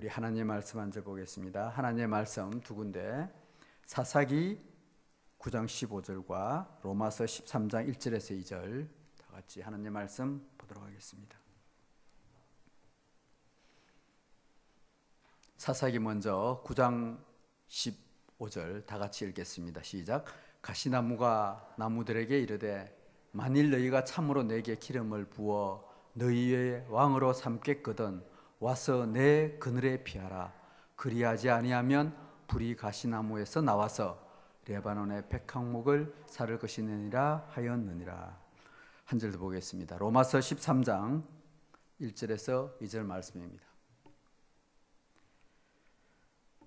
우리 하나님의 말씀 앉아 보겠습니다. 하나님의 말씀 두 군데, 사사기 9장 15절과 로마서 13장 1절에서 2절 다 같이 하나님의 말씀 보도록 하겠습니다. 사사기 먼저 9장 15절 다 같이 읽겠습니다. 시작. 가시나무가 나무들에게 이르되 만일 너희가 참으로 내게 기름을 부어 너희의 왕으로 삼겠거든 와서 내 그늘에 피하라. 그리하지 아니하면 불이 가시나무에서 나와서 레바논의 백향목을 사를 것이니라 하였느니라. 한 절 더 보겠습니다. 로마서 13장 1절에서 2절 말씀입니다.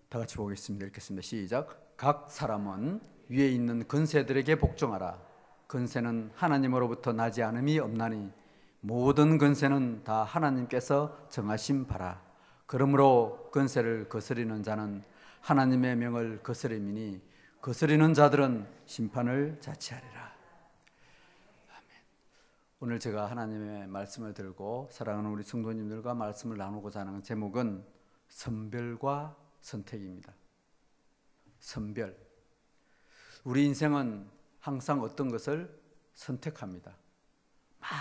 다 같이 보겠습니다. 읽겠습니다. 시작. 각 사람은 위에 있는 근세들에게 복종하라. 근세는 하나님으로부터 나지 않음이 없나니 모든 근세는 다 하나님께서 정하신 바라. 그러므로 근세를 거스리는 자는 하나님의 명을 거스림이니 거스리는 자들은 심판을 자취하리라. 아멘. 오늘 제가 하나님의 말씀을 들고 사랑하는 우리 성도님들과 말씀을 나누고자 하는 제목은 선별과 선택입니다. 선별. 우리 인생은 항상 어떤 것을 선택합니다.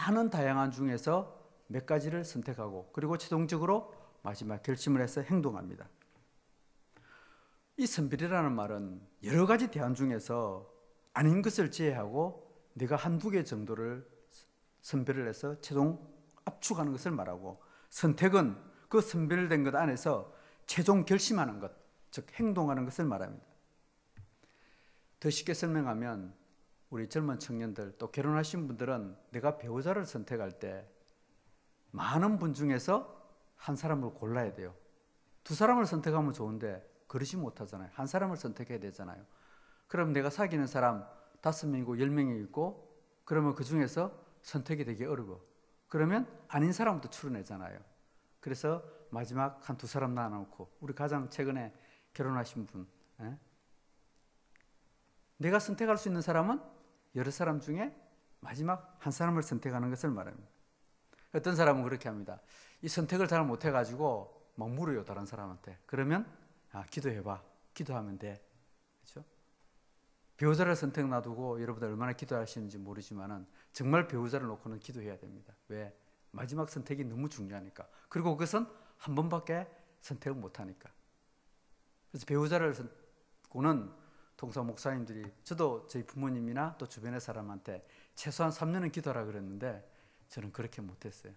많은 다양한 중에서 몇 가지를 선택하고 그리고 최종적으로 마지막 결심을 해서 행동합니다. 이 선별이라는 말은 여러 가지 대안 중에서 아닌 것을 제외하고 내가 한두 개 정도를 선별을 해서 최종 압축하는 것을 말하고, 선택은 그 선별된 것 안에서 최종 결심하는 것, 즉 행동하는 것을 말합니다. 더 쉽게 설명하면 우리 젊은 청년들 또 결혼하신 분들은 내가 배우자를 선택할 때 많은 분 중에서 한 사람을 골라야 돼요. 두 사람을 선택하면 좋은데 그러지 못하잖아요. 한 사람을 선택해야 되잖아요. 그럼 내가 사귀는 사람 5명이고 10명이 있고 그러면 그 중에서 선택이 되기 어려워. 그러면 아닌 사람부터 추려내잖아요. 그래서 마지막 한 두 사람 나눠놓고, 우리 가장 최근에 결혼하신 분, 내가 선택할 수 있는 사람은 여러 사람 중에 마지막 한 사람을 선택하는 것을 말합니다. 어떤 사람은 그렇게 합니다. 이 선택을 잘 못해가지고 막 물어요, 다른 사람한테. 그러면 기도해봐. 기도하면 돼. 그렇죠? 배우자를 선택 놔두고 여러분들 얼마나 기도하시는지 모르지만은 정말 배우자를 놓고는 기도해야 됩니다. 왜? 마지막 선택이 너무 중요하니까. 그리고 그것은 한 번밖에 선택을 못하니까. 그래서 배우자를 놓고는 통상 목사님들이, 저도 저희 부모님이나 또 주변의 사람한테 최소한 3년은 기도하라 그랬는데 저는 그렇게 못했어요.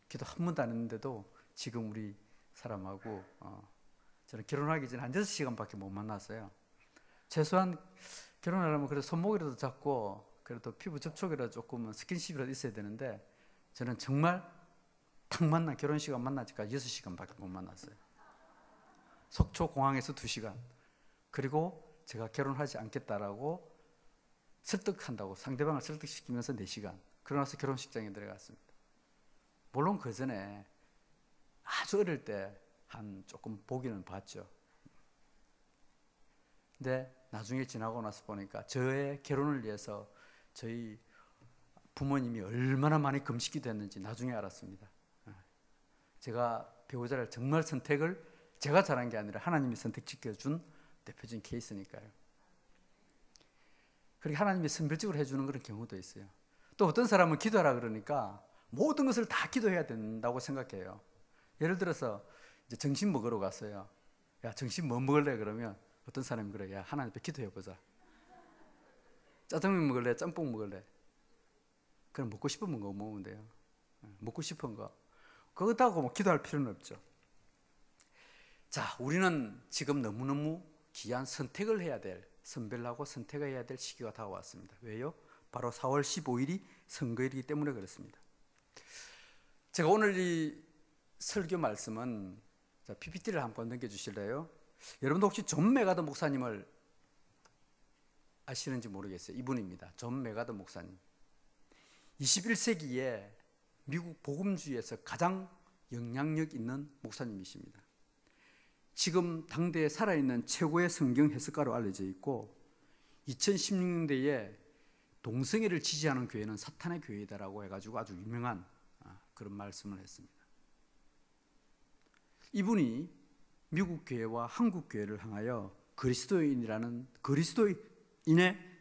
기도 한 번도 안 했는데도 지금 우리 사람하고 저는 결혼하기 전에 한 6시간밖에 못 만났어요. 최소한 결혼하려면 그래도 손목이라도 잡고 그래도 피부 접촉이라도 조금은 스킨십이라도 있어야 되는데 저는 정말 탁 만나, 결혼식을 만나니까 6시간밖에 못 만났어요. 속초 공항에서 2시간. 그리고 제가 결혼하지 않겠다라고 설득한다고 상대방을 설득시키면서 4시간. 그러고 나서 결혼식장에 들어갔습니다. 물론 그 전에 아주 어릴 때 한 조금 보기는 봤죠. 근데 나중에 지나고 나서 보니까 저의 결혼을 위해서 저희 부모님이 얼마나 많이 금식기도 했는지 나중에 알았습니다. 제가 배우자를 정말 선택을 제가 잘한 게 아니라 하나님이 선택시켜준 대표적인 케이스니까요. 그렇게 하나님이 선별적으로 해주는 그런 경우도 있어요. 또 어떤 사람은 기도하라 그러니까 모든 것을 다 기도해야 된다고 생각해요. 예를 들어서 이제 점심 먹으러 갔어요. 야, 점심 뭐 먹을래? 그러면 어떤 사람이 그래. 야, 하나님 앞에 기도해보자. 짜장면 먹을래? 짬뽕 먹을래? 그럼 먹고 싶은 거 먹으면 돼요. 먹고 싶은 거. 그렇다고 뭐 기도할 필요는 없죠. 자, 우리는 지금 너무너무 귀한 선택을 해야 될, 선별하고 선택을 해야 될 시기가 다가왔습니다. 왜요? 바로 4월 15일이 선거일이기 때문에 그렇습니다. 제가 오늘 이 설교 말씀은, 자, PPT를 한번 넘겨주실래요? 여러분도 혹시 존 메가더 목사님을 아시는지 모르겠어요. 이분입니다. 존 메가더 목사님. 21세기에 미국 복음주의에서 가장 영향력 있는 목사님이십니다. 지금 당대에 살아있는 최고의 성경 해석가로 알려져 있고 2016년대에 동성애를 지지하는 교회는 사탄의 교회다라고 해가지고 아주 유명한 그런 말씀을 했습니다. 이분이 미국 교회와 한국 교회를 향하여 그리스도인의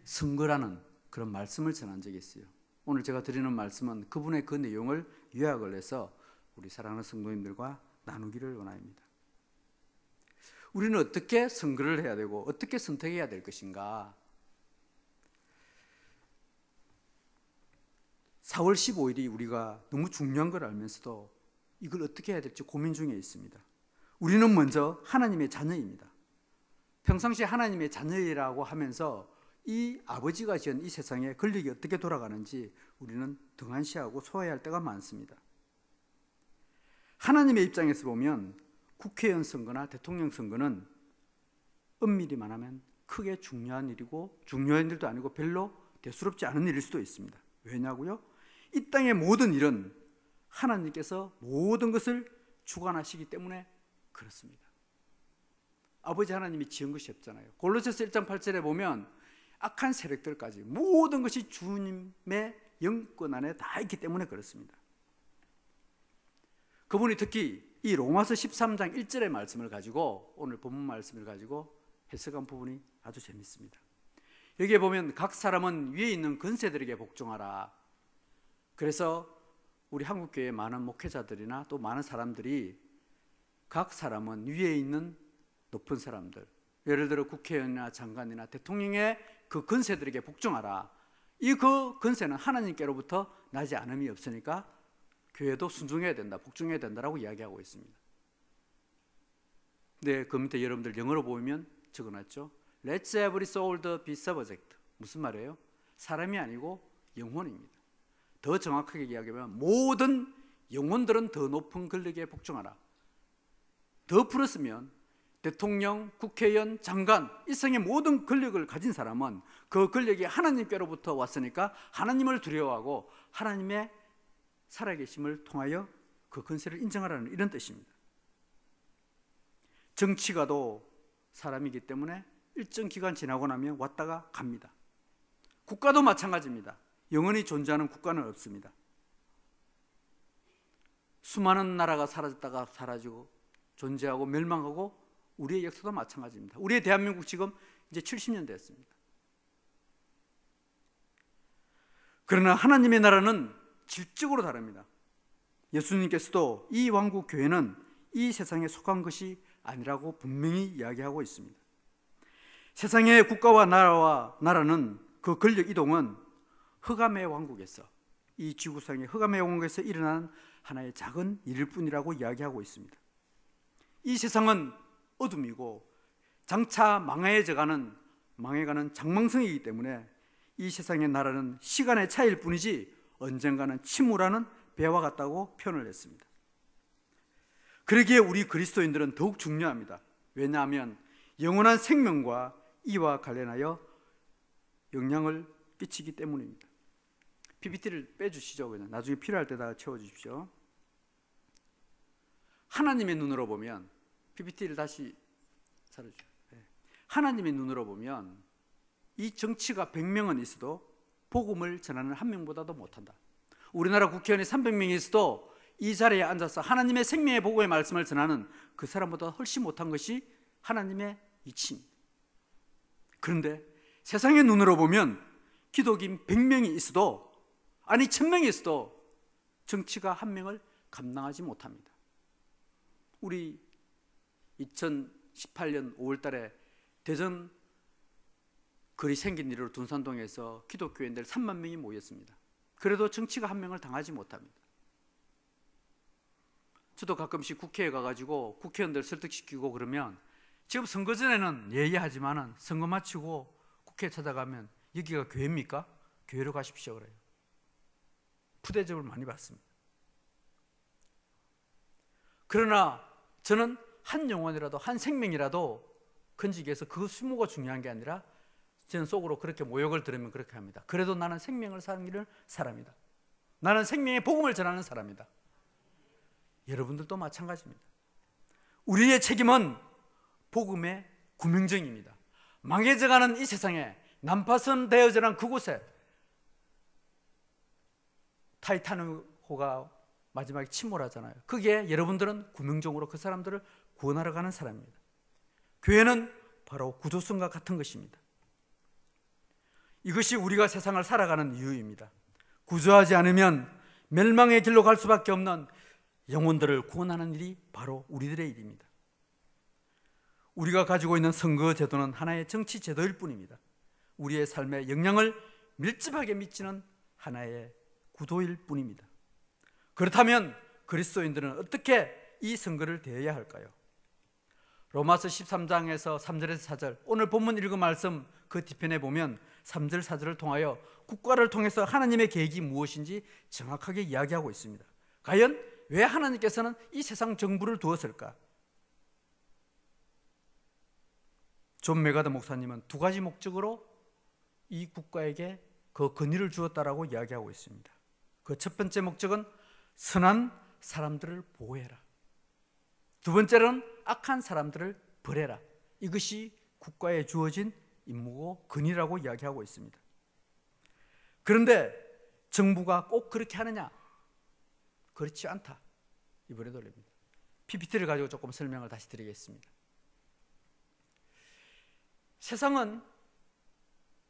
선거라는 그런 말씀을 전한 적이 있어요. 오늘 제가 드리는 말씀은 그분의 그 내용을 요약을 해서 우리 사랑하는 성도님들과 나누기를 원합니다. 우리는 어떻게 선거를 해야 되고 어떻게 선택해야 될 것인가? 4월 15일이 우리가 너무 중요한 걸 알면서도 이걸 어떻게 해야 될지 고민 중에 있습니다. 우리는 먼저 하나님의 자녀입니다. 평상시에 하나님의 자녀이라고 하면서 이 아버지가 지은 이 세상의 권력이 어떻게 돌아가는지 우리는 등한시하고 소화해야 할 때가 많습니다. 하나님의 입장에서 보면 국회의원 선거나 대통령 선거는 엄밀히 말하면 크게 중요한 일이고 중요한 일도 아니고 별로 대수롭지 않은 일일 수도 있습니다. 왜냐고요? 이 땅의 모든 일은 하나님께서 모든 것을 주관하시기 때문에 그렇습니다. 아버지 하나님이 지은 것이 없잖아요. 골로새서 1장 8절에 보면 악한 세력들까지 모든 것이 주님의 영권 안에 다 있기 때문에 그렇습니다. 그분이 특히 이 로마서 13장 1절의 말씀을 가지고 오늘 본문 말씀을 가지고 해석한 부분이 아주 재밌습니다. 여기에 보면 각 사람은 위에 있는 권세들에게 복종하라. 그래서 우리 한국교회의 많은 목회자들이나 또 많은 사람들이 각 사람은 위에 있는 높은 사람들, 예를 들어 국회의원이나 장관이나 대통령의 그 권세들에게 복종하라. 이 그 권세는 하나님께로부터 나지 않음이 없으니까 교회도 순종해야 된다, 복종해야 된다라고 이야기하고 있습니다. 네, 그 밑에 여러분들 영어로 보면 적어놨죠. Let's every soul be subject. 무슨 말이에요? 사람이 아니고 영혼입니다. 더 정확하게 이야기하면 모든 영혼들은 더 높은 권력에 복종하라. 더 풀었으면 대통령, 국회의원, 장관, 이 세상의 모든 권력을 가진 사람은 그 권력이 하나님께로부터 왔으니까 하나님을 두려워하고 하나님의 살아계심을 통하여 그 권세를 인정하라는 이런 뜻입니다. 정치가도 사람이기 때문에 일정 기간 지나고 나면 왔다가 갑니다. 국가도 마찬가지입니다. 영원히 존재하는 국가는 없습니다. 수많은 나라가 사라졌다가 사라지고 존재하고 멸망하고 우리의 역사도 마찬가지입니다. 우리의 대한민국 지금 이제 70년 됐습니다. 그러나 하나님의 나라는 질적으로 다릅니다. 예수님께서도 이 왕국 교회는 이 세상에 속한 것이 아니라고 분명히 이야기하고 있습니다. 세상의 국가와 나라는 그 권력 이동은 흑암의 왕국에서, 이 지구상의 흑암의 왕국에서 일어난 하나의 작은 일일 뿐이라고 이야기하고 있습니다. 이 세상은 어둠이고 장차 망해가는 장망성이기 때문에 이 세상의 나라는 시간의 차이일 뿐이지 언젠가는 침몰하는 배와 같다고 표현을 했습니다. 그러기에 우리 그리스도인들은 더욱 중요합니다. 왜냐하면 영원한 생명과 이와 관련하여 영향을 끼치기 때문입니다. PPT를 빼주시죠. 그냥 나중에 필요할 때다가 채워주십시오. 하나님의 눈으로 보면, PPT를 다시 살려주세요. 하나님의 눈으로 보면 이 정치가 100명은 있어도 복음을 전하는 한 명보다도 못한다. 우리나라 국회의원이 300명이 있어도 이 자리에 앉아서 하나님의 생명의 복음의 말씀을 전하는 그 사람보다 훨씬 못한 것이 하나님의 이치입니다. 그런데 세상의 눈으로 보면 기독인 100명이 있어도, 아니 1000명이 있어도 정치가 한 명을 감당하지 못합니다. 우리 2018년 5월 달에 대전 거리 생긴 일으로 둔산동에서 기독교인들 3만 명이 모였습니다. 그래도 정치가 한 명을 당하지 못합니다. 저도 가끔씩 국회에 가가지고 국회의원들 설득시키고 그러면, 지금 선거 전에는 예의하지만은 선거 마치고 국회에 찾아가면 여기가 교회입니까? 교회로 가십시오 그래요. 푸대접을 많이 받습니다. 그러나 저는 한 영혼이라도, 한 생명이라도 건지기 위해서 그 수모가 중요한 게 아니라 저는 속으로 그렇게 모욕을 들으면 그렇게 합니다. 그래도 나는 생명을 살기를 사람이다. 나는 생명의 복음을 전하는 사람이다. 여러분들도 마찬가지입니다. 우리의 책임은 복음의 구명정입니다. 망해져가는 이 세상에, 난파선 되어져가는 그곳에 타이타닉호가 마지막에 침몰하잖아요. 거기에 여러분들은 구명종으로 그 사람들을 구원하러 가는 사람입니다. 교회는 바로 구조선과 같은 것입니다. 이것이 우리가 세상을 살아가는 이유입니다. 구조하지 않으면 멸망의 길로 갈 수밖에 없는 영혼들을 구원하는 일이 바로 우리들의 일입니다. 우리가 가지고 있는 선거 제도는 하나의 정치 제도일 뿐입니다. 우리의 삶에 영향을 밀접하게 미치는 하나의 구도일 뿐입니다. 그렇다면 그리스도인들은 어떻게 이 선거를 대해야 할까요? 로마서 13장에서 3절에서 4절, 오늘 본문 읽은 말씀 그 뒤편에 보면 3절 4절을 통하여 국가를 통해서 하나님의 계획이 무엇인지 정확하게 이야기하고 있습니다. 과연 왜 하나님께서는 이 세상 정부를 두었을까? 존 메가더 목사님은 두 가지 목적으로 이 국가에게 그 권위를 주었다라고 이야기하고 있습니다. 그 첫 번째 목적은 선한 사람들을 보호해라. 두 번째는 악한 사람들을 벌해라. 이것이 국가에 주어진 임무고 권위라고 이야기하고 있습니다. 그런데 정부가 꼭 그렇게 하느냐? 그렇지 않다. 이번에 돌립니다. PPT를 가지고 조금 설명을 다시 드리겠습니다. 세상은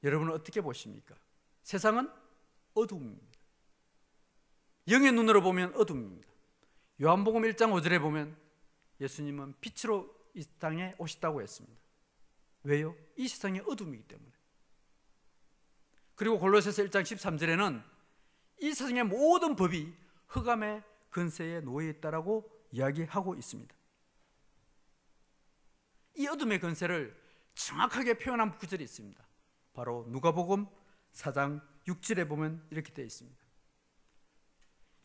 여러분은 어떻게 보십니까? 세상은 어둠입니다. 영의 눈으로 보면 어둠입니다. 요한복음 1장 5절에 보면 예수님은 빛으로 이 땅에 오셨다고 했습니다. 왜요? 이 세상이 어둠이기 때문에. 그리고 골로새서 1장 13절에는 이 세상의 모든 법이 흑암의 근세에 놓여 있다라고 이야기하고 있습니다. 이 어둠의 근세를 정확하게 표현한 구절이 있습니다. 바로 누가복음 4장 6절에 보면 이렇게 되어 있습니다.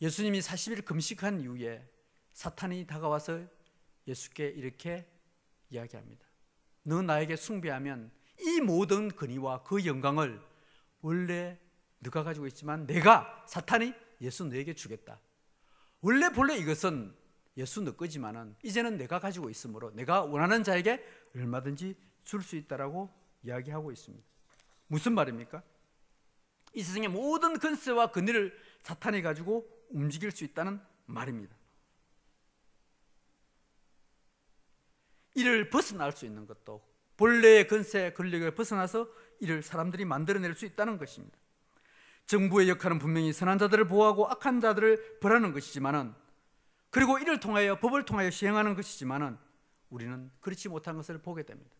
예수님이 40일 금식한 이후에 사탄이 다가와서 예수께 이렇게 이야기합니다. 너 나에게 숭배하면 이 모든 권위와 그 영광을 원래 네가 가지고 있지만 내가, 사탄이 예수 너에게 주겠다. 본래 이것은 예수 너 거지만은 이제는 내가 가지고 있으므로 내가 원하는 자에게 얼마든지 줄 수 있다라고 이야기하고 있습니다. 무슨 말입니까? 이 세상의 모든 권세와 권위를 사탄이 가지고 움직일 수 있다는 말입니다. 이를 벗어날 수 있는 것도 본래의 권세, 권력을 벗어나서 이를 사람들이 만들어낼 수 있다는 것입니다. 정부의 역할은 분명히 선한 자들을 보호하고 악한 자들을 벌하는 것이지만은, 그리고 이를 통하여 법을 통하여 시행하는 것이지만은 우리는 그렇지 못한 것을 보게 됩니다.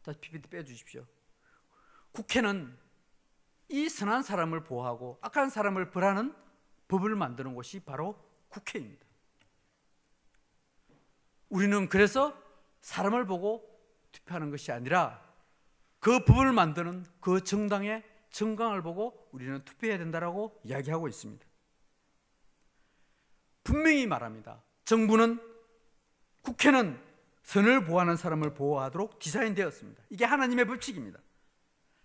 다시 PPT 빼주십시오. 국회는 이 선한 사람을 보호하고 악한 사람을 벌하는 법을 만드는 곳이 바로 국회입니다. 우리는 그래서 사람을 보고 투표하는 것이 아니라 그 법을 만드는 그 정당의 정강을 보고 우리는 투표해야 된다라고 이야기하고 있습니다. 분명히 말합니다. 정부는, 국회는 선을 보호하는 사람을 보호하도록 디자인되었습니다. 이게 하나님의 법칙입니다.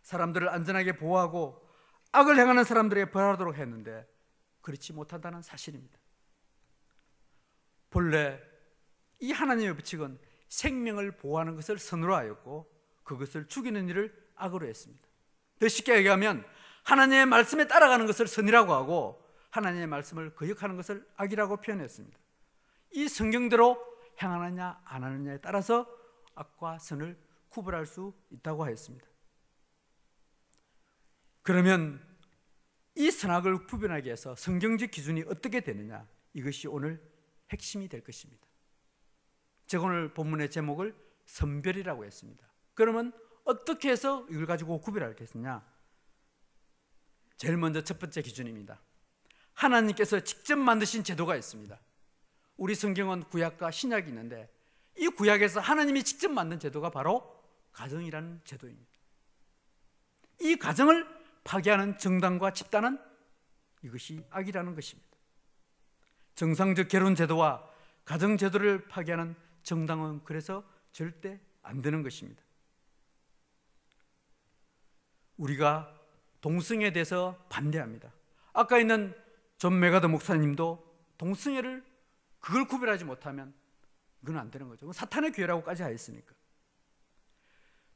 사람들을 안전하게 보호하고 악을 행하는 사람들에게 벌하도록 했는데 그렇지 못한다는 사실입니다. 본래 이 하나님의 법칙은 생명을 보호하는 것을 선으로 하였고 그것을 죽이는 일을 악으로 했습니다. 더 쉽게 얘기하면 하나님의 말씀에 따라가는 것을 선이라고 하고 하나님의 말씀을 거역하는 것을 악이라고 표현했습니다. 이 성경대로 행하느냐 안 하느냐에 따라서 악과 선을 구분할 수 있다고 하였습니다. 그러면 이 선악을 구분하기 위해서 성경적 기준이 어떻게 되느냐, 이것이 오늘 핵심이 될 것입니다. 제가 오늘 본문의 제목을 선별이라고 했습니다. 그러면 어떻게 해서 이걸 가지고 구별하겠느냐? 제일 먼저 첫 번째 기준입니다. 하나님께서 직접 만드신 제도가 있습니다. 우리 성경은 구약과 신약이 있는데 이 구약에서 하나님이 직접 만든 제도가 바로 가정이라는 제도입니다. 이 가정을 파괴하는 정당과 집단은 이것이 악이라는 것입니다. 정상적 결혼 제도와 가정 제도를 파괴하는 정당은 그래서 절대 안 되는 것입니다. 우리가 동성애에 대해서 반대합니다. 아까 있는 존 메가더 목사님도 동성애를 그걸 구별하지 못하면 이건 안 되는 거죠. 사탄의 교회라고까지 하였으니까.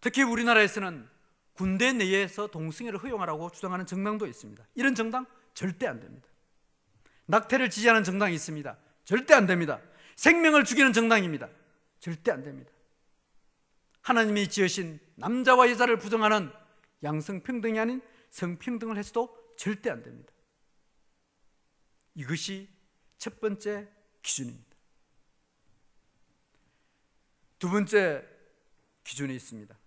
특히 우리나라에서는 군대 내에서 동성애를 허용하라고 주장하는 정당도 있습니다. 이런 정당 절대 안 됩니다. 낙태를 지지하는 정당이 있습니다. 절대 안 됩니다. 생명을 죽이는 정당입니다. 절대 안 됩니다. 하나님이 지으신 남자와 여자를 부정하는 양성평등이 아닌 성평등을 해서도 절대 안 됩니다. 이것이 첫 번째 기준입니다. 두 번째 기준이 있습니다.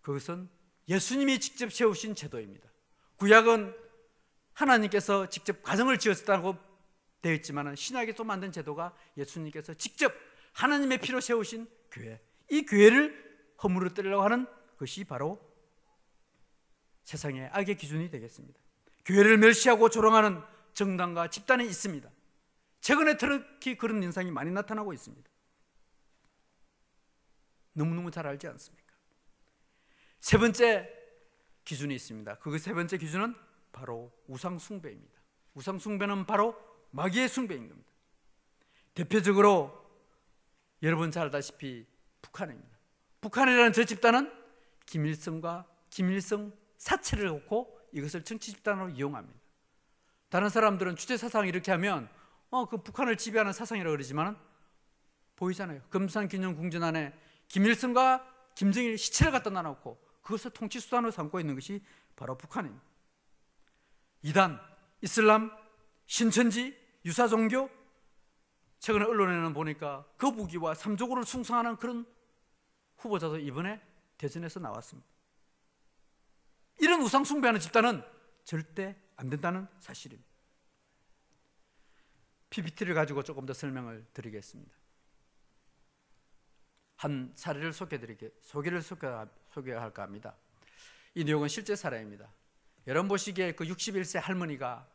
그것은 예수님이 직접 세우신 제도입니다. 구약은 하나님께서 직접 가정을 지었다고 되어 있지만 신약에서 만든 제도가 예수님께서 직접 하나님의 피로 세우신 교회, 이 교회를 허물어뜨리려고 하는 것이 바로 세상의 악의 기준이 되겠습니다. 교회를 멸시하고 조롱하는 정당과 집단이 있습니다. 최근에 특히 그런 현상이 많이 나타나고 있습니다. 너무너무 잘 알지 않습니까? 세 번째 기준이 있습니다. 그 세 번째 기준은 바로 우상 숭배입니다. 우상 숭배는 바로 마귀의 숭배인 겁니다. 대표적으로 여러분 잘 알다시피 북한입니다. 북한이라는 저 집단은 김일성 사체를 놓고 이것을 정치 집단으로 이용합니다. 다른 사람들은 주체 사상 이렇게 하면 그 북한을 지배하는 사상이라고 그러지만 보이잖아요. 금산기념궁전 안에 김일성과 김정일 시체를 갖다 놔놓고 그것을 통치 수단으로 삼고 있는 것이 바로 북한입니다. 이단, 이슬람, 신천지, 유사종교, 최근에 언론에는 보니까 거북이와 삼조고를 숭상하는 그런 후보자도 이번에 대전에서 나왔습니다. 이런 우상 숭배하는 집단은 절대 안 된다는 사실입니다. PPT를 가지고 조금 더 설명을 드리겠습니다. 한 사례를 소개할까 합니다. 이 내용은 실제 사례입니다. 여러분 보시기에 그 61세 할머니가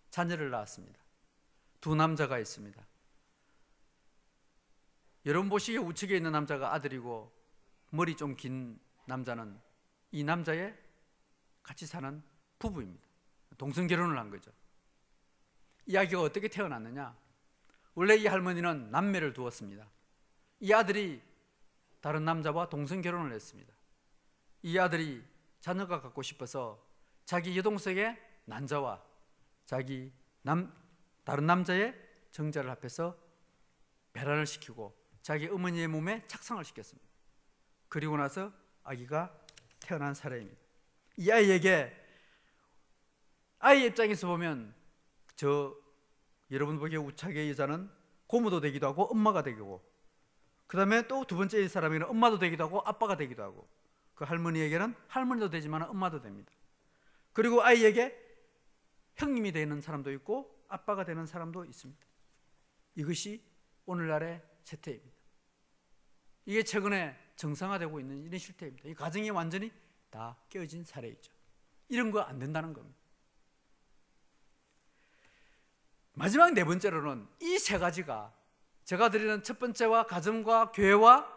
자녀를 낳았습니다. 두 남자가 있습니다. 여러분 보시기에 우측에 있는 남자가 아들이고 머리 좀 긴 남자는 이 남자의 같이 사는 부부입니다. 동성 결혼을 한 거죠. 이 아기가 어떻게 태어났느냐? 원래 이 할머니는 남매를 두었습니다. 이 아들이 다른 남자와 동성 결혼을 했습니다. 이 아들이 자녀가 갖고 싶어서 자기 여동생의 난자와 다른 남자의 정자를 합해서 배란을 시키고 자기 어머니의 몸에 착상을 시켰습니다. 그리고 나서 아기가 태어난 사례입니다. 이 아이에게 아이의 입장에서 보면 여러분 보기에 우착의 여자는 고모도 되기도 하고 엄마가 되고, 그 다음에 또 두 번째 사람에게는 엄마도 되기도 하고 아빠가 되기도 하고, 그 할머니에게는 할머니도 되지만 엄마도 됩니다. 그리고 아이에게 형님이 되는 사람도 있고 아빠가 되는 사람도 있습니다. 이것이 오늘날의 세태입니다. 이게 최근에 정상화되고 있는 이런 실태입니다. 이 가정이 완전히 다 깨어진 사례이죠. 이런 거 안 된다는 겁니다. 마지막 네 번째로는 이 세 가지가 제가 드리는 첫 번째와 가정과 교회와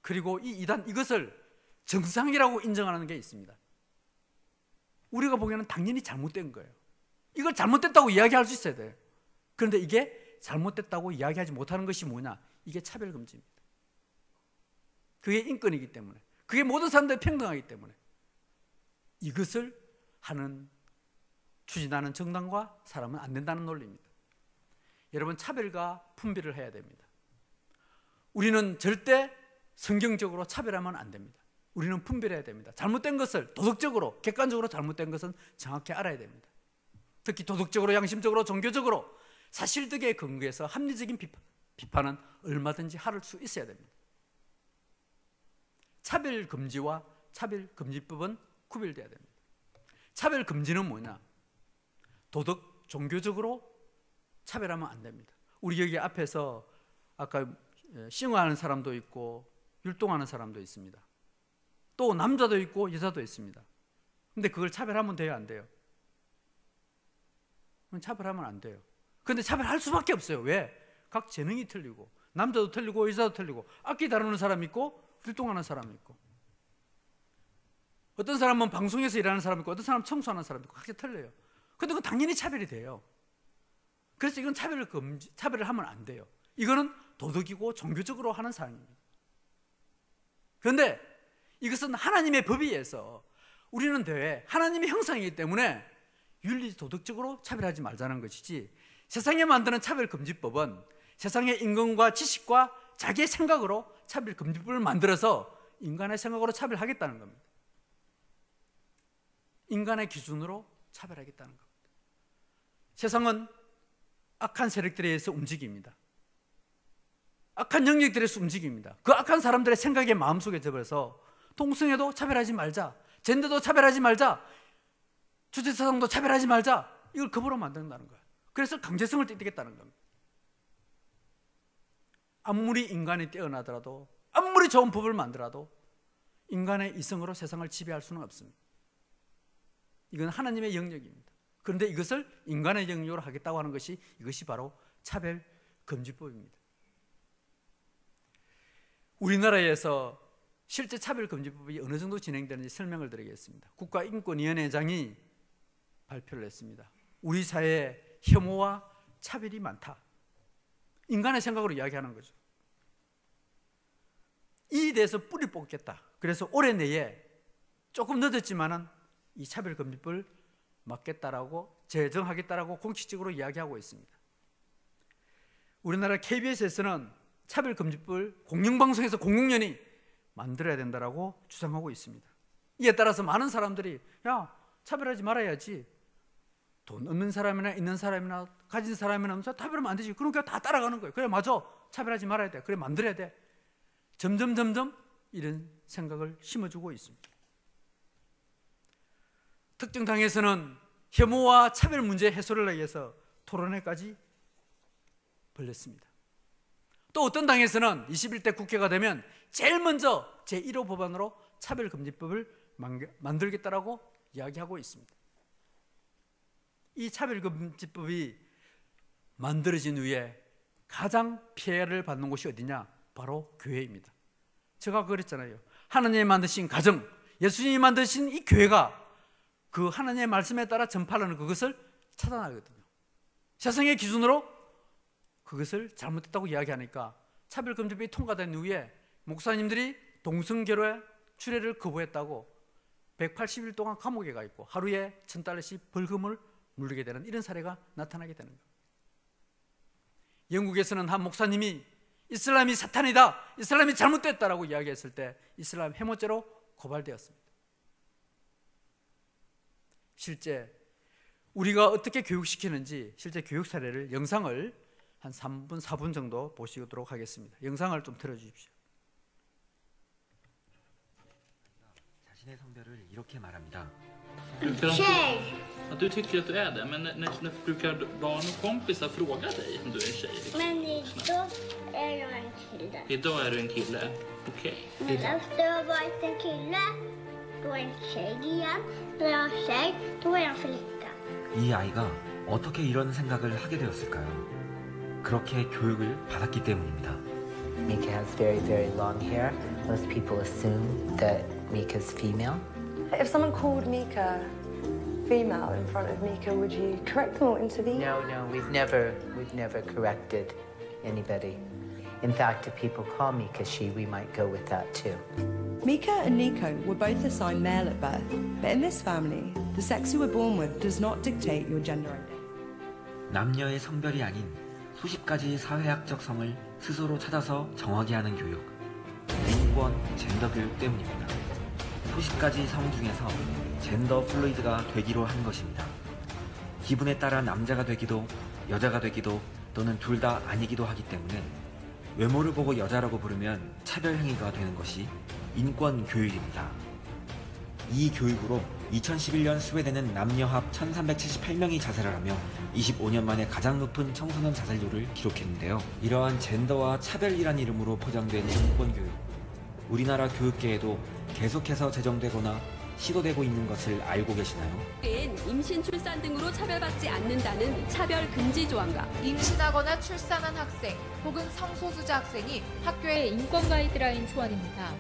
그리고 이 이단, 이것을 정상이라고 인정하는 게 있습니다. 우리가 보기에는 당연히 잘못된 거예요. 이걸 잘못됐다고 이야기할 수 있어야 돼요. 그런데 이게 잘못됐다고 이야기하지 못하는 것이 뭐냐? 이게 차별금지입니다. 그게 인권이기 때문에, 그게 모든 사람들이 평등하기 때문에 이것을 추진하는 정당과 사람은 안 된다는 논리입니다. 여러분, 차별과 분별을 해야 됩니다. 우리는 절대 성경적으로 차별하면 안 됩니다. 우리는 분별해야 됩니다. 잘못된 것을 도덕적으로, 객관적으로 잘못된 것은 정확히 알아야 됩니다. 특히 도덕적으로, 양심적으로, 종교적으로 사실득에 근거해서 합리적인 비판은 얼마든지 할 수 있어야 됩니다. 차별금지와 차별금지법은 구별돼야 됩니다. 차별금지는 뭐냐? 도덕, 종교적으로 차별하면 안 됩니다. 우리 여기 앞에서 아까 싱어하는 사람도 있고 율동하는 사람도 있습니다. 또 남자도 있고 여자도 있습니다. 근데 그걸 차별하면 돼요, 안 돼요? 차별하면 안 돼요. 근데 차별할 수밖에 없어요. 왜? 각 재능이 틀리고, 남자도 틀리고 여자도 틀리고, 악기 다루는 사람이 있고 율동하는 사람이 있고, 어떤 사람은 방송에서 일하는 사람이 있고 어떤 사람은 청소하는 사람이 있고, 각자 틀려요. 근데 그건 당연히 차별이 돼요. 그래서 이건 차별을 하면 안 돼요. 이거는 도덕이고 종교적으로 하는 사항입니다. 그런데 이것은 하나님의 법에 의해서 우리는 하나님의 형상이기 때문에 윤리 도덕적으로 차별하지 말자는 것이지, 세상에 만드는 차별금지법은 세상의 인권과 지식과 자기의 생각으로 차별금지법을 만들어서 인간의 생각으로 차별하겠다는 겁니다. 인간의 기준으로 차별하겠다는 겁니다. 세상은 악한 세력들에 의해서 움직입니다. 악한 영역들에 의해서 움직입니다. 그 악한 사람들의 생각에 마음속에 접어서 동성애도 차별하지 말자, 젠더도 차별하지 말자, 주체사상도 차별하지 말자, 이걸 급으로 만든다는 거예요. 그래서 강제성을 띠겠다는 겁니다. 아무리 인간이 뛰어나더라도, 아무리 좋은 법을 만들어도 인간의 이성으로 세상을 지배할 수는 없습니다. 이건 하나님의 영역입니다. 그런데 이것을 인간의 영역으로 하겠다고 하는 것이, 이것이 바로 차별금지법입니다. 우리나라에서 실제 차별금지법이 어느 정도 진행되는지 설명을 드리겠습니다. 국가인권위원회장이 발표를 했습니다. 우리 사회에 혐오와 차별이 많다. 인간의 생각으로 이야기하는 거죠. 이에 대해서 뿌리 뽑겠다. 그래서 올해 내에 조금 늦었지만은 이 차별금지법을 막겠다라고, 제정하겠다라고 공식적으로 이야기하고 있습니다. 우리나라 KBS에서는 차별금지법을 공영방송에서 공공연히 만들어야 된다라고 주장하고 있습니다. 이에 따라서 많은 사람들이, 야, 차별하지 말아야지. 돈 없는 사람이나 있는 사람이나 가진 사람이나 차별하면 안 되지. 그러니까 다 따라가는 거예요. 그래, 맞아. 차별하지 말아야 돼. 그래, 만들어야 돼. 점점 이런 생각을 심어주고 있습니다. 특정 당에서는 혐오와 차별 문제 해소를 위해서 토론회까지 벌였습니다. 또 어떤 당에서는 21대 국회가 되면 제일 먼저 제1호 법안으로 차별금지법을 만들겠다라고 이야기하고 있습니다. 이 차별금지법이 만들어진 후에 가장 피해를 받는 곳이 어디냐? 바로 교회입니다. 제가 그랬잖아요. 하나님이 만드신 가정, 예수님이 만드신 이 교회가 그 하나님의 말씀에 따라 전파하는 그것을 차단하거든요. 세상의 기준으로 그것을 잘못했다고 이야기하니까 차별금지법이 통과된 후에 목사님들이 동성결혼의 추례를 거부했다고 180일 동안 감옥에 가 있고 하루에 $1,000씩 벌금을 물리게 되는 이런 사례가 나타나게 되는 겁니다. 영국에서는 한 목사님이 이슬람이 사탄이다, 이슬람이 잘못됐다라고 이야기했을 때 이슬람 해모죄로 고발되었습니다. 실제 우리가 어떻게 교육시키는지 실제 교육 사례를, 영상을 한 3분, 4분 정도 보시도록 하겠습니다. 영상을 좀 틀어주십시오. 자신의 성별을 이렇게 말합니다. Att du tycker att du är det, men när brukar barn och kompisar fråga dig om du är en tjej? Men idag är jag en kille. Idag är du en kille. Okej. Men efter jag har varit en kille, då är jag en tjej igen. När jag är tjej, då är jag en flicka. 이 아이가 어떻게 이런 생각을 하게 되었을까요? 그렇게 교육을 받았기 때문입니다. Mika has very, very long hair. Most people assume that Mika's female. If someone called Mika female in front of Mika, would you correct them or intervene? No, we've never corrected anybody. In fact, if people call Mika she, we might go with that too. Mika and Nico were both assigned male at birth, but in this family, the sex you were born with does not dictate your gender identity. 남녀의 성별이 아닌 수십 가지 사회학적 성을 스스로 찾아서 정하게 하는 교육, 인권, 젠더 교육 때문입니다. 수십 가지 성 중에서 젠더 플루이드가 되기로 한 것입니다. 기분에 따라 남자가 되기도 여자가 되기도 또는 둘 다 아니기도 하기 때문에 외모를 보고 여자라고 부르면 차별 행위가 되는 것이 인권 교육입니다. 이 교육으로 2011년 스웨덴은 남녀합 1378명이 자살을 하며 25년 만에 가장 높은 청소년 자살률을 기록했는데요. 이러한 젠더와 차별이란 이름으로 포장된 인권 교육, 우리나라 교육계에도 계속해서 제정되거나 시도되고 있는 것을 알고 계시나요? 임신, 출산 등으로 차별받지 않는다는 차별 금지 조항과 임신하거나 출산한 학생 혹은 성소수자 학생이 학교에 인권 가이드라인 초안입니다.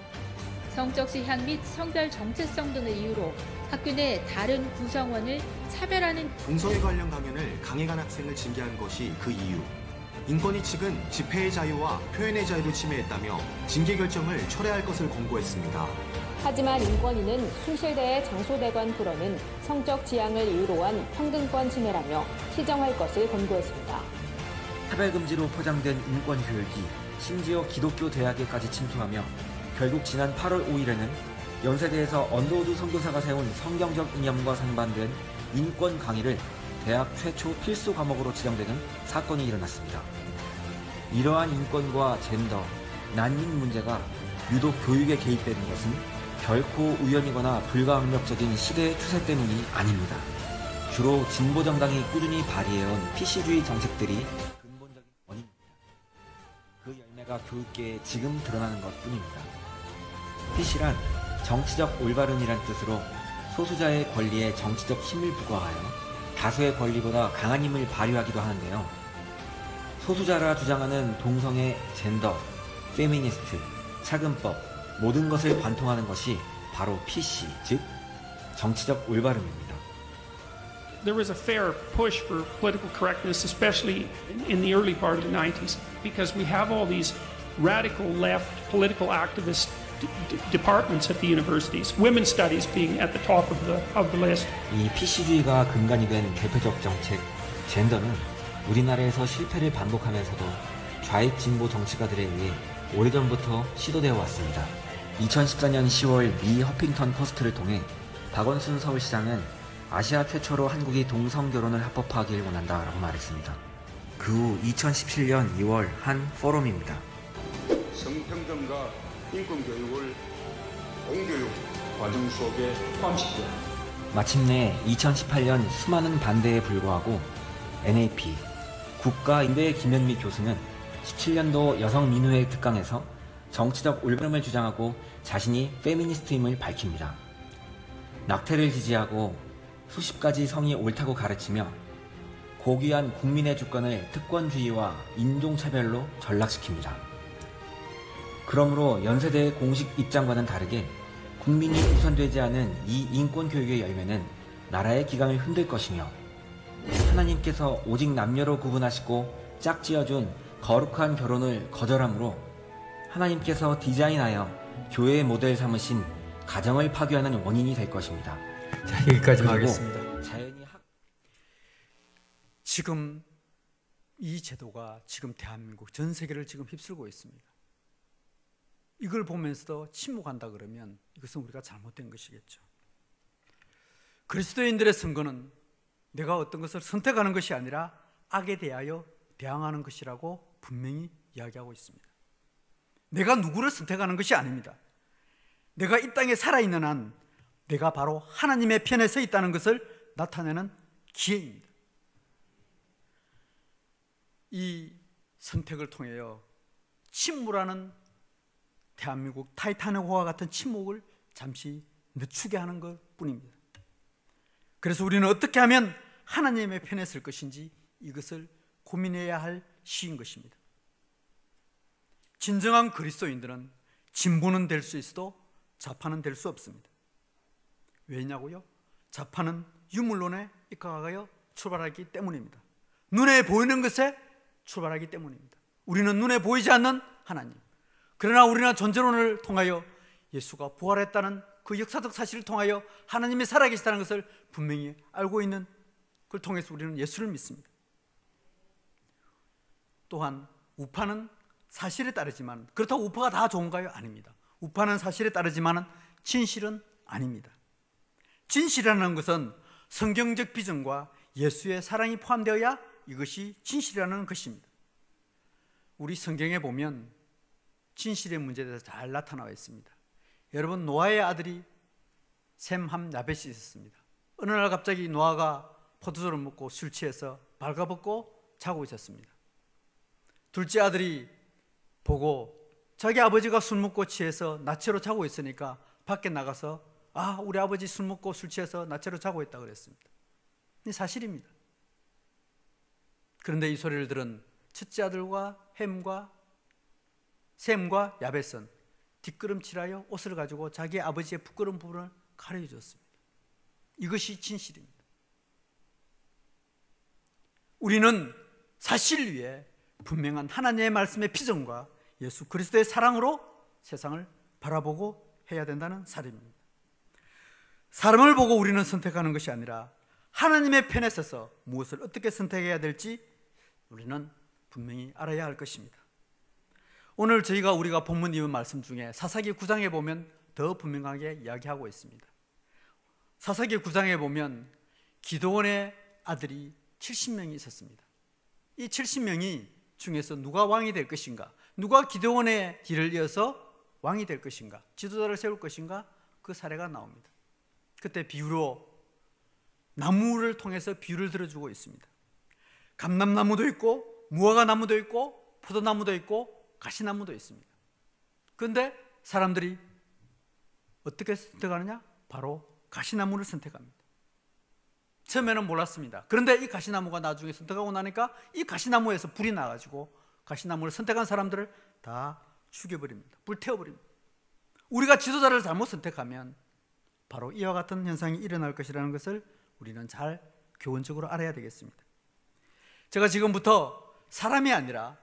성적 지향 및 성별 정체성 등을 이유로 학교 내 다른 구성원을 차별하는 동성애 관련 강연을 강행한 학생을 징계한 것이 그 이유. 인권위 측은 집회의 자유와 표현의 자유를 침해했다며 징계 결정을 철회할 것을 권고했습니다. 하지만 인권위는 숭실대의 장소대관 불어는 성적 지향을 이유로 한 평등권 침해라며 시정할 것을 권고했습니다. 차별금지로 포장된 인권교육이 심지어 기독교 대학에까지 침투하며 결국 지난 8월 5일에는 연세대에서 언더우드 선교사가 세운 성경적 이념과 상반된 인권 강의를 대학 최초 필수 과목으로 지정되는 사건이 일어났습니다. 이러한 인권과 젠더, 난민 문제가 유독 교육에 개입되는 것은 결코 우연이거나 불가항력적인 시대의 추세 때문이 아닙니다. 주로 진보정당이 꾸준히 발휘해온 PC주의 정책들이 근본적인 원인입니다. 그 열매가 교육계에 지금 드러나는 것뿐입니다. PC란 정치적 올바름이란 뜻으로 소수자의 권리에 정치적 힘을 부과하여 다수의 권리보다 강한 힘을 발휘하기도 하는데요. 소수자라 주장하는 동성애, 젠더, 페미니스트, 차근법, 모든 것을 관통하는 것이 바로 PC, 즉 정치적 올바름입니다. There was a fair push for political correctness, especially in the early part of the 90s, because we have all these radical left political activist departments at the universities, women's studies being at the top of the list. 이 PC주의가 근간이 된 대표적 정책, 젠더는 우리나라에서 실패를 반복하면서도 좌익 진보 정치가들에 의해 오래전부터 시도되어 왔습니다. 2014년 10월 미 허핑턴 포스트를 통해 박원순 서울시장은 아시아 최초로 한국이 동성결혼을 합법화하길 원한다라고 말했습니다. 그 후 2017년 2월 한 포럼입니다. 성평등과 인권교육을 공교육 과정 속에 포함시켜 마침내 2018년 수많은 반대에 불구하고 NAP 국가인대 김현미 교수는 17년도 여성민우회 특강에서 정치적 올바름을 주장하고 자신이 페미니스트임을 밝힙니다. 낙태를 지지하고 수십 가지 성이 옳다고 가르치며 고귀한 국민의 주권을 특권주의와 인종차별로 전락시킵니다. 그러므로 연세대의 공식 입장과는 다르게 국민이 우선되지 않은 이 인권교육의 열매는 나라의 기강을 흔들 것이며 하나님께서 오직 남녀로 구분하시고 짝지어준 거룩한 결혼을 거절함으로 하나님께서 디자인하여 교회의 모델 삼으신 가정을 파괴하는 원인이 될 것입니다. 자, 여기까지만 하겠습니다. 자연히 지금 이 제도가 지금 대한민국 전 세계를 지금 휩쓸고 있습니다. 이걸 보면서도 침묵한다 그러면 이것은 우리가 잘못된 것이겠죠. 그리스도인들의 선거는 내가 어떤 것을 선택하는 것이 아니라 악에 대하여 대항하는 것이라고 분명히 이야기하고 있습니다. 내가 누구를 선택하는 것이 아닙니다. 내가 이 땅에 살아있는 한 내가 바로 하나님의 편에 서 있다는 것을 나타내는 기회입니다. 이 선택을 통하여 침묵하는 대한민국 타이타닉호와 같은 침묵을 잠시 늦추게 하는 것 뿐입니다. 그래서 우리는 어떻게 하면 하나님의 편에 설 것인지 이것을 고민해야 할 시인 것입니다. 진정한 그리스도인들은 진보는 될 수 있어도 좌파는 될 수 없습니다. 왜냐고요? 좌파는 유물론에 입각하여 출발하기 때문입니다. 눈에 보이는 것에 출발하기 때문입니다. 우리는 눈에 보이지 않는 하나님, 그러나 우리는 존재론을 통하여 예수가 부활했다는 그 역사적 사실을 통하여 하나님이 살아계시다는 것을 분명히 알고 있는 그걸 통해서 우리는 예수를 믿습니다. 또한 우파는 사실에 따르지만, 그렇다고 우파가 다 좋은가요? 아닙니다. 우파는 사실에 따르지만 진실은 아닙니다. 진실이라는 것은 성경적 비전과 예수의 사랑이 포함되어야 이것이 진실이라는 것입니다. 우리 성경에 보면 진실의 문제에 대해서 잘 나타나와 있습니다. 여러분, 노아의 아들이 셈, 함, 야벳이 있었습니다. 어느 날 갑자기 노아가 포도주를 먹고 술 취해서 발가벗고 자고 있었습니다. 둘째 아들이 보고 자기 아버지가 술 먹고 취해서 나체로 자고 있으니까 밖에 나가서 우리 아버지 술 먹고 술 취해서 나체로 자고 있다고 그랬습니다. 이 사실입니다. 그런데 이 소리를 들은 첫째 아들과 셈과 야벳은 뒷걸음질하여 옷을 가지고 자기 아버지의 부끄러운 부분을 가려해 줬습니다. 이것이 진실입니다. 우리는 사실 위에 분명한 하나님의 말씀의 비전과 예수 그리스도의 사랑으로 세상을 바라보고 해야 된다는 사례입니다. 사람을 보고 우리는 선택하는 것이 아니라 하나님의 편에 서서 무엇을 어떻게 선택해야 될지 우리는 분명히 알아야 할 것입니다. 오늘 우리가 본문 이은 말씀 중에 사사기 9장에 보면 더 분명하게 이야기하고 있습니다. 사사기 9장에 보면 기드온의 아들이 70명이 있었습니다. 이 70명이 중에서 누가 왕이 될 것인가, 누가 기드온의 뒤를 이어서 왕이 될 것인가, 지도자를 세울 것인가, 그 사례가 나옵니다. 그때 비유로 나무를 통해서 비유를 들어주고 있습니다. 감람나무도 있고 무화과나무도 있고 포도나무도 있고 가시나무도 있습니다. 그런데 사람들이 어떻게 선택하느냐? 바로 가시나무를 선택합니다. 처음에는 몰랐습니다. 그런데 이 가시나무가 나중에 선택하고 나니까 이 가시나무에서 불이 나가지고 가시나무를 선택한 사람들을 다 죽여버립니다. 불태워버립니다. 우리가 지도자를 잘못 선택하면 바로 이와 같은 현상이 일어날 것이라는 것을 우리는 잘 교훈적으로 알아야 되겠습니다. 제가 지금부터 사람이 아니라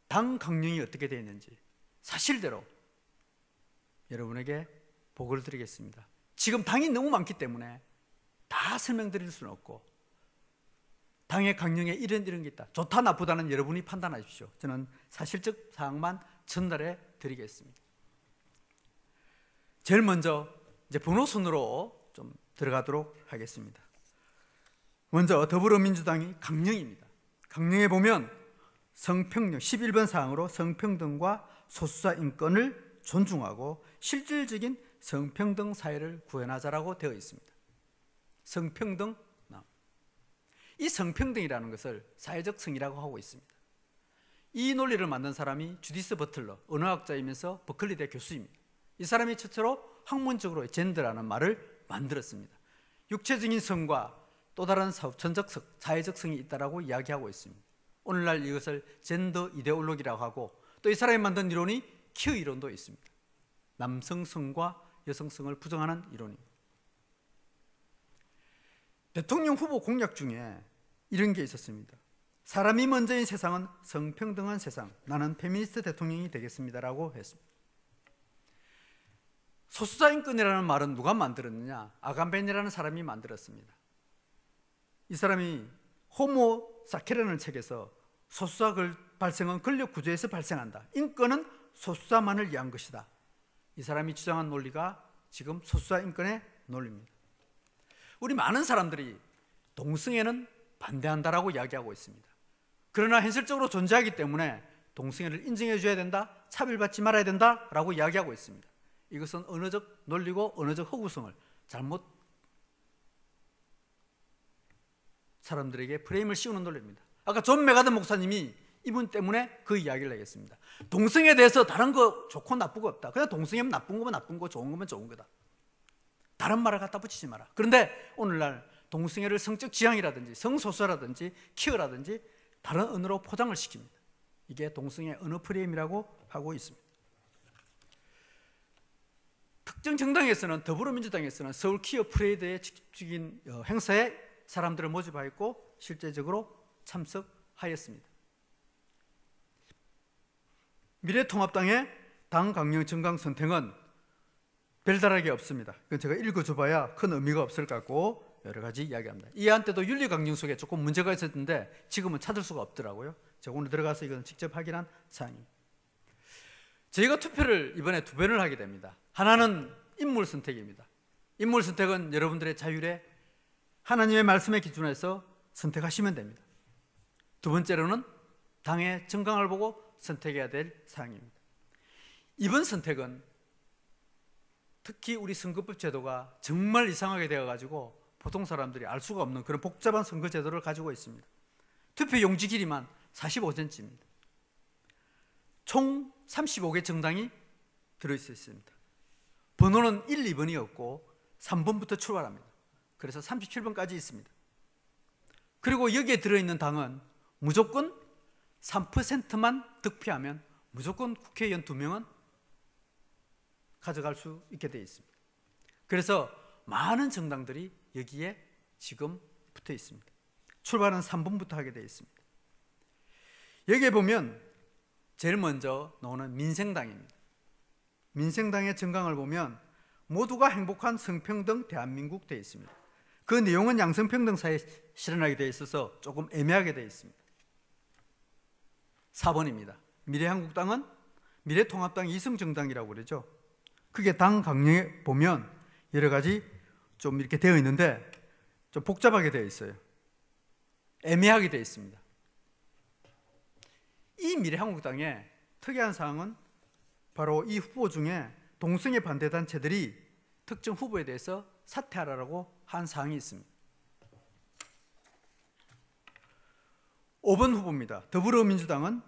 당 강령이 어떻게 되어 있는지 사실대로 여러분에게 보고를 드리겠습니다. 지금 당이 너무 많기 때문에 다 설명드릴 수는 없고, 당의 강령에 이런 게 있다, 좋다 나쁘다는 여러분이 판단하십시오. 저는 사실적 사항만 전달해 드리겠습니다. 제일 먼저 이제 번호순으로 좀 들어가도록 하겠습니다. 먼저 더불어민주당이 강령입니다. 강령에 보면 성평등 11번 사항으로 성평등과 소수자 인권을 존중하고 실질적인 성평등 사회를 구현하자라고 되어 있습니다. 성평등, 이 성평등이라는 것을 사회적 성이라고 하고 있습니다. 이 논리를 만든 사람이 주디스 버틀러, 언어학자이면서 버클리대 교수입니다. 이 사람이 최초로 학문적으로 젠더라는 말을 만들었습니다. 육체적인 성과 또 다른 선적 사회적 성이 있다고 이야기하고 있습니다. 오늘날 이것을 젠더 이데올로기라고 하고, 또 이 사람이 만든 이론이 퀴어 이론도 있습니다. 남성성과 여성성을 부정하는 이론입니다. 대통령 후보 공약 중에 이런 게 있었습니다. 사람이 먼저인 세상은 성평등한 세상, 나는 페미니스트 대통령이 되겠습니다라고 했습니다. 소수자 인권이라는 말은 누가 만들었느냐? 아간벤이라는 사람이 만들었습니다. 이 사람이 호모 사케라는 책에서 소수자 발생은 권력 구조에서 발생한다, 인권은 소수자만을 위한 것이다, 이 사람이 주장한 논리가 지금 소수자 인권의 논리입니다. 우리 많은 사람들이 동성애는 반대한다라고 이야기하고 있습니다. 그러나 현실적으로 존재하기 때문에 동성애를 인정해 줘야 된다, 차별받지 말아야 된다라고 이야기하고 있습니다. 이것은 언어적 논리고 언어적 허구성을 잘못 사람들에게 프레임을 씌우는 논리입니다. 아까 존 메가든 목사님이 이분 때문에 그 이야기를 하겠습니다. 동성애에 대해서 다른 거 좋고 나쁘고 없다. 그냥 동성애면 나쁜 거면 나쁜 거, 좋은 거면 좋은 거다. 다른 말을 갖다 붙이지 마라. 그런데 오늘날 동성애를 성적 지향이라든지 성소수라든지 퀴어라든지 다른 언어로 포장을 시킵니다. 이게 동성애 언어 프레임이라고 하고 있습니다. 특정 정당에서는, 더불어민주당에서는 서울 퀴어 프레이드의 직접적인 행사에 사람들을 모집하였고 실제적으로 참석하였습니다. 미래통합당의 당 강령 정강 선택은 별다르게 없습니다. 이건 제가 읽어줘봐야 큰 의미가 없을 것 같고 여러 가지 이야기합니다. 이 한때도 윤리강령 속에 조금 문제가 있었는데 지금은 찾을 수가 없더라고요. 제가 오늘 들어가서 이건 직접 확인한 사항입니다. 저희가 투표를 이번에 2번을 하게 됩니다. 하나는 인물 선택입니다. 인물 선택은 여러분들의 자율에 하나님의 말씀에 기준해서 선택하시면 됩니다. 두 번째로는 당의 정강을 보고 선택해야 될 사항입니다. 이번 선택은 특히 우리 선거법 제도가 정말 이상하게 되어가지고 보통 사람들이 알 수가 없는 그런 복잡한 선거 제도를 가지고 있습니다. 투표 용지 길이만 45cm입니다. 총 35개 정당이 들어있습니다. 번호는 1, 2번이 없고 3번부터 출발합니다. 그래서 37번까지 있습니다. 그리고 여기에 들어있는 당은 무조건 3%만 득표하면 무조건 국회의원 2명은 가져갈 수 있게 되어 있습니다. 그래서 많은 정당들이 여기에 지금 붙어 있습니다. 출발은 3번부터 하게 되어 있습니다. 여기에 보면 제일 먼저 나오는 민생당입니다. 민생당의 정강을 보면 모두가 행복한 성평등 대한민국 되어 있습니다. 그 내용은 양성평등 사회에 실현하게 되어 있어서 조금 애매하게 되어 있습니다. 4번입니다. 미래한국당은 미래통합당 이성정당이라고 그러죠. 그게 당 강령에 보면 여러 가지 좀 이렇게 되어 있는데 좀 복잡하게 되어 있어요. 애매하게 되어 있습니다. 이 미래한국당의 특이한 사항은 바로 이 후보 중에 동성애 반대 단체들이 특정 후보에 대해서 사퇴하라고 한 사항이 있습니다. 5번 후보입니다. 더불어민주당은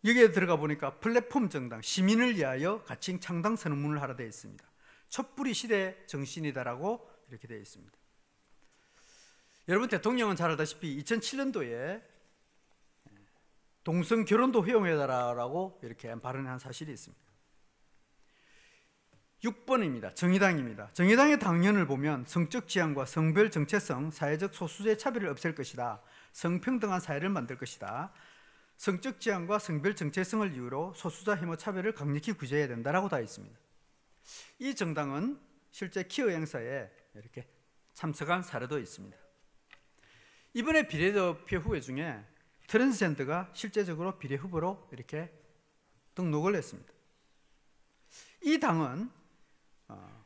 여기에 들어가 보니까 플랫폼 정당, 시민을 위하여 가칭 창당 선언문을 하라 되어 있습니다. 촛불이 시대 정신이다라고 이렇게 되어 있습니다. 여러분, 대통령은 잘 알다시피 2007년도에 동성 결혼도 허용해달라고 이렇게 발언한 사실이 있습니다. 6번입니다. 정의당입니다. 정의당의 당론을 보면 성적 지향과 성별 정체성, 사회적 소수자의 차별을 없앨 것이다. 성평등한 사회를 만들 것이다. 성적 지향과 성별 정체성을 이유로 소수자 혐오 차별을 강력히 구제해야 된다라고 다 있습니다. 이 정당은 실제 키어 행사에 이렇게 참석한 사례도 있습니다. 이번에 비례대표 후보 중에 트랜스젠더가 실제적으로 비례 후보로 이렇게 등록을 했습니다. 이 당은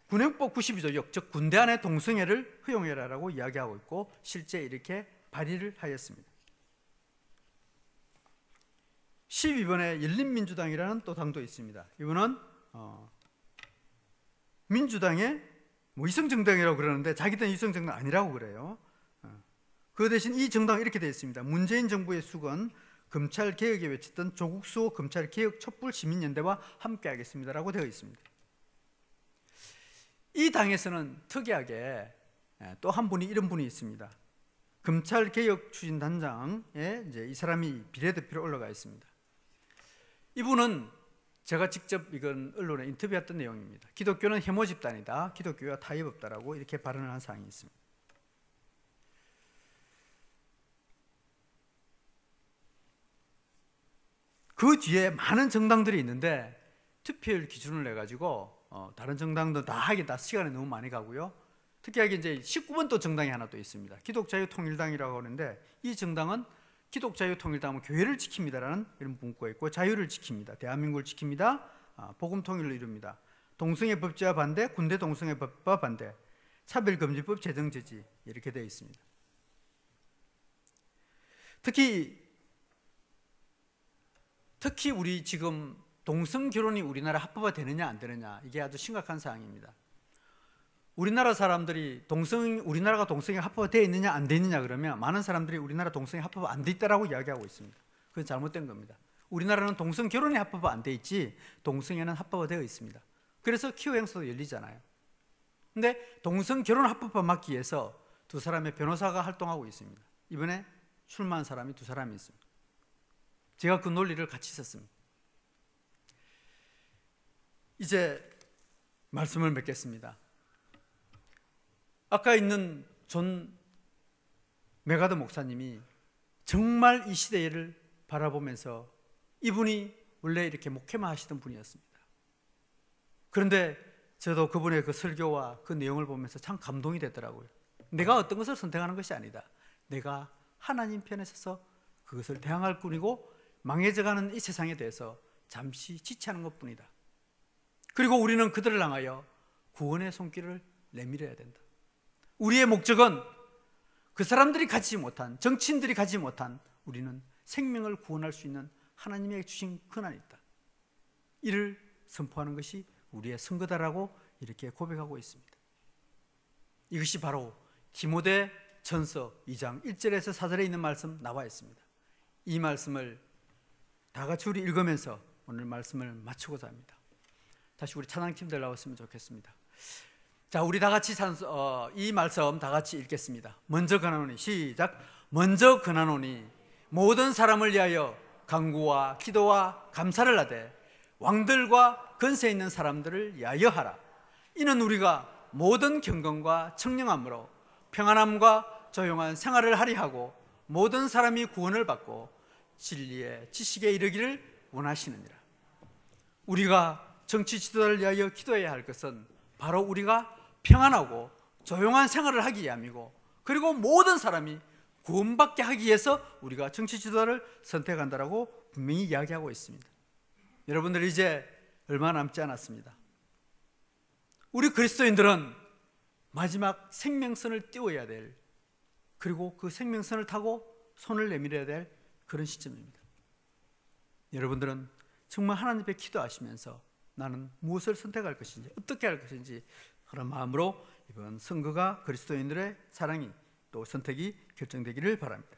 군행법 92조역, 즉 군대 안의 동성애를 허용해라라고 이야기하고 있고 실제 이렇게 발의를 하였습니다. 12번에 열린민주당이라는 또 당도 있습니다. 이분은 민주당의 이성정당이라고 그러는데 자기들은 이성정당 아니라고 그래요. 그 대신 이 정당은 이렇게 되어 있습니다. 문재인 정부의 수건 검찰개혁에 외쳤던 조국 수호 검찰개혁 촛불 시민연대와 함께하겠습니다라고 되어 있습니다. 이 당에서는 특이하게 또 한 분이 이런 분이 있습니다. 검찰개혁 추진단장에 이제 이 사람이 비례대표로 올라가 있습니다. 이분은 제가 직접 이건 언론에 인터뷰했던 내용입니다. 기독교는 혐오 집단이다. 기독교와 타협 없다라고 이렇게 발언을 한 사항이 있습니다. 그 뒤에 많은 정당들이 있는데 투표율 기준을 내가지고 다른 정당도 다 하긴 다 시간이 너무 많이 가고요. 특이하게 이제 19번 또 정당이 하나 또 있습니다. 기독자유통일당이라고 하는데 이 정당은 기독자유통일당은 교회를 지킵니다라는 이런 문구가 있고 자유를 지킵니다. 대한민국을 지킵니다. 복음통일로 이룹니다. 동성애 법제화 반대, 군대 동성애 법화 반대, 차별금지법 제정 제지 이렇게 되어 있습니다. 특히 우리 지금 동성 결혼이 우리나라 합법화 되느냐 안 되느냐 이게 아주 심각한 사항입니다. 우리나라 사람들이 우리나라가 동성애 합법화되어 있느냐 안 되어 있느냐 그러면 많은 사람들이 우리나라 동성애 합법화 안 돼 있다라고 이야기하고 있습니다. 그건 잘못된 겁니다. 우리나라는 동성 결혼이 합법화 안 돼 있지 동성애는 합법화되어 있습니다. 그래서 키오 행사도 열리잖아요. 근데 동성 결혼 합법화 막기 위해서 두 사람의 변호사가 활동하고 있습니다. 이번에 출마한 사람이 두 사람이 있습니다. 제가 그 논리를 같이 썼습니다. 이제 말씀을 맺겠습니다. 아까 있는 존 메가더 목사님이 정말 이 시대를 바라보면서 이분이 원래 이렇게 목회만 하시던 분이었습니다. 그런데 저도 그분의 그 설교와 그 내용을 보면서 참 감동이 되더라고요. 내가 어떤 것을 선택하는 것이 아니다. 내가 하나님 편에 서서 그것을 대항할 뿐이고 망해져가는 이 세상에 대해서 잠시 지체하는 것뿐이다. 그리고 우리는 그들을 향하여 구원의 손길을 내밀어야 된다. 우리의 목적은 그 사람들이 가지지 못한, 정치인들이 가지지 못한 우리는 생명을 구원할 수 있는 하나님의 주신 권한이 있다. 이를 선포하는 것이 우리의 선거다라고 이렇게 고백하고 있습니다. 이것이 바로 디모데 전서 2장 1절에서 4절에 있는 말씀 나와 있습니다. 이 말씀을 다 같이 우리 읽으면서 오늘 말씀을 마치고자 합니다. 다시 우리 찬양팀들 나왔으면 좋겠습니다. 자, 우리 다 같이 이 말씀 다 같이 읽겠습니다. 먼저 권하노니 시작. 먼저 권하노니 모든 사람을 위하여 간구와 기도와 감사를 하되 왕들과 권세 있는 사람들을 위하여 하라. 이는 우리가 모든 경건과 청량함으로 평안함과 조용한 생활을 하리 하고 모든 사람이 구원을 받고 진리의 지식에 이르기를 원하시느니라. 우리가 정치 지도자를 위하여 기도해야 할 것은 바로 우리가 평안하고 조용한 생활을 하기 위함이고, 그리고 모든 사람이 구원받게 하기 위해서 우리가 정치 지도자를 선택한다라고 분명히 이야기하고 있습니다. 여러분들 이제 얼마 남지 않았습니다. 우리 그리스도인들은 마지막 생명선을 띄워야 될, 그리고 그 생명선을 타고 손을 내밀어야 될 그런 시점입니다. 여러분들은 정말 하나님 앞에 기도하시면서 나는 무엇을 선택할 것인지, 어떻게 할 것인지 그런 마음으로 이번 선거가 그리스도인들의 사랑이 또 선택이 결정되기를 바랍니다.